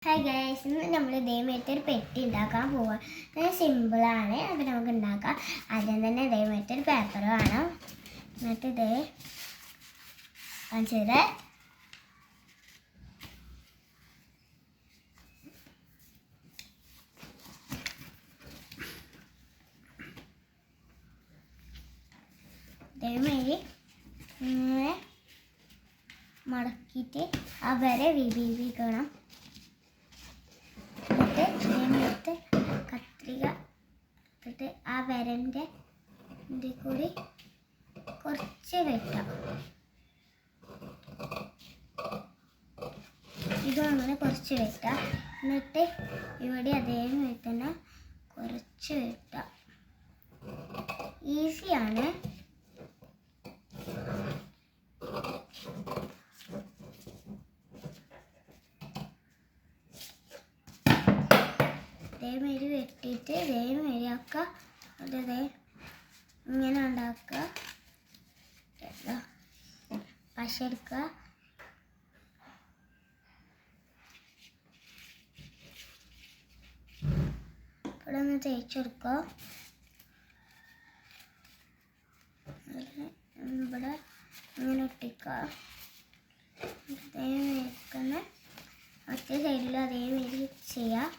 Hi guys, ഇന്ന് നമ്മൾ ഇതേമായിട്ട് ഒരു പെട്ടി ഉണ്ടാക്കാൻ പോവാം. സിമ്പിളാണ്, അത് നമുക്ക് ഉണ്ടാക്കാം. ആദ്യം തന്നെ ഇതേമായിട്ട് ഒരു പേപ്പർ വേണം. എന്നിട്ട് ഇതേ കാണിച്ചത് ഇതേമാതിരി ഇങ്ങനെ മടക്കിയിട്ട് ആ വരെ വിഭജിക്കണം. എന്നിട്ട് കത്രിക എടുത്തിട്ട് ആ വരൻ്റെ ഇതിൽ കൂടി കുറച്ച് വെട്ടാം. ഇതും അങ്ങനെ കുറച്ച് വെട്ടാം. എന്നിട്ട് ഇവിടെ അതേമാതിരി തന്നെ കുറച്ച് വെട്ടാം. ഈസിയാണ്. ഇതേമാതിരി വെട്ടിയിട്ട് ഇതേമാതിരി ആക്കുക. അതേ ഇങ്ങനെ ഉണ്ടാക്കുക. പശ എടുക്കുക. ഇവിടെ ഒന്ന് തേച്ചെടുക്കുക. ഇവിടെ ഇങ്ങനെ ഒട്ടിക്കുക. അതേമാതിരി മറ്റേ സൈഡിൽ അതേമാതിരി ചെയ്യുക.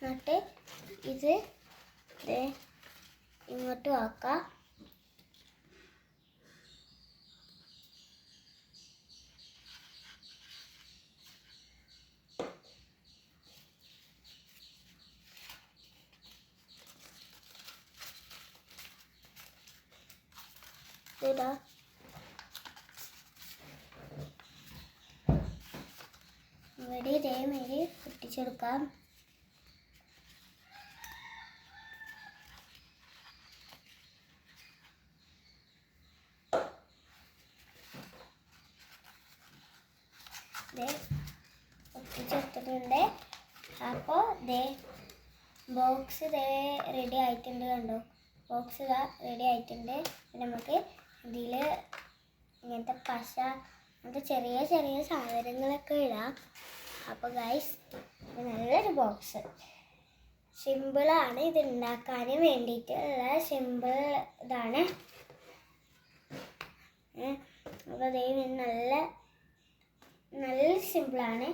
എന്നിട്ട് ഇത് ഇങ്ങോട്ട് ആക്കാം. ഇതാ ഇവിടെ ഇതേമാതിരി ഒട്ടിച്ചെടുക്കാം. ഒട്ടിച്ചെടുത്തിട്ടുണ്ട്. അപ്പോൾ ബോക്സ് റെഡി ആയിട്ടുണ്ട്. കണ്ടോ, ബോക്സ് റെഡി ആയിട്ടുണ്ട്. നമുക്ക് ഇതിൽ ഇങ്ങനത്തെ പശ അങ്ങനത്തെ ചെറിയ ചെറിയ സാധനങ്ങളൊക്കെ ഇടാം. അപ്പോൾ ഗൈസ്, നല്ലൊരു ബോക്സ്. സിമ്പിളാണ്, ഇത് ഉണ്ടാക്കാൻ വേണ്ടിയിട്ടുള്ള സിമ്പിൾ ഇതാണ്. അപ്പോൾ നല്ല സിമ്പിളാണ്.